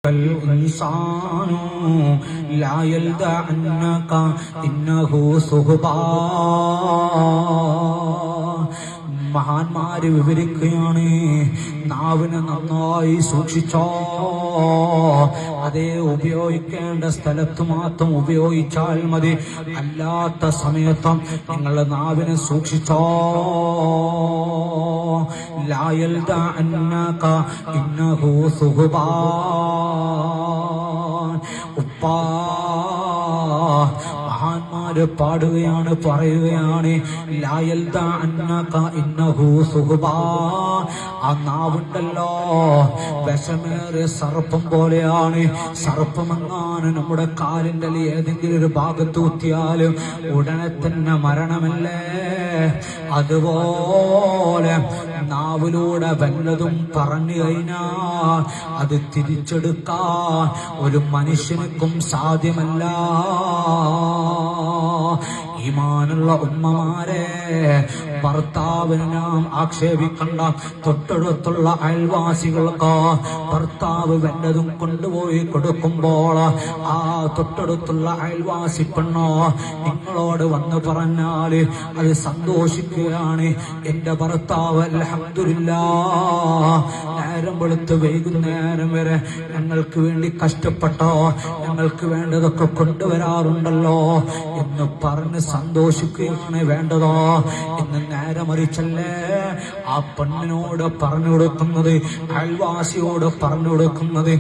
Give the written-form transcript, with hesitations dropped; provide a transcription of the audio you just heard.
الإنسان لا يلدعنك إنه صهبا. മഹാന്മാര് വിവരിക്കുകയാണ്, നാവിനെ നന്നായി സൂക്ഷിച്ചോ, അതേ ഉപയോഗിക്കേണ്ട സ്ഥലത്ത് മാത്രം ഉപയോഗിച്ചാൽ മതി, അല്ലാത്ത സമയത്തും നിങ്ങളുടെ നാവിനെ സൂക്ഷിച്ചോ. ലാ യൽദഅന്നക ഇന്നഹു സുഹ്ബാൻ. ഉപ്പാ, മഹാന്മാര് പാടുകയാണ്, പറയുകയാണ്, ലാ യൽദഅന്നക ഇന്നഹു സുഹ്ബാൻ. ആ നാവുണ്ടല്ലോ വിഷമേറിയ സർപ്പം പോലെയാണ്. സർപ്പമെങ്ങാനും നമ്മുടെ കാലിന്റെ ഏതെങ്കിലും ഒരു ഭാഗത്ത് കുത്തിയാലും ഉടനെ തന്നെ മരണമല്ലേ. അതുപോലെ നാവിലൂടെ വല്ലതും പറഞ്ഞു കഴിഞ്ഞാൽ അത് തിരിച്ചെടുക്കാൻ ഒരു മനുഷ്യനും സാധ്യമല്ല. ഈമാനുള്ള ഉമ്മമാരെ, ഭർത്താവിനെ നാം ആക്ഷേപിക്കണ്ട. തൊട്ടടുത്തുള്ള അയൽവാസികൾക്ക് ഭർത്താവ് വല്ലതും കൊണ്ടുപോയി കൊടുക്കുമ്പോൾ ആ തൊട്ടടുത്തുള്ള അയൽവാസി പെണ്ണോ നിങ്ങളോട് വന്ന് പറഞ്ഞാൽ അത് സന്തോഷിക്കുകയാണ്. എന്റെ ഭർത്താവ് അൽഹംദുലില്ലാഹ് നേരം വെളുത്ത് വൈകുന്നേരം വരെ ഞങ്ങൾക്ക് വേണ്ടി കഷ്ടപ്പെട്ടോ, ഞങ്ങൾക്ക് വേണ്ടതൊക്കെ കൊണ്ടുവരാറുണ്ടല്ലോ എന്ന് പറഞ്ഞ് സന്തോഷിക്കുകയാണ് വേണ്ടതോ. ഇന്ന് നേരെ മറിച്ചല്ലേ ആ പെണ്ണിനോട് പറഞ്ഞു കൊടുക്കുന്നത്, അയൽവാസിയോട് പറഞ്ഞു കൊടുക്കുന്നത്.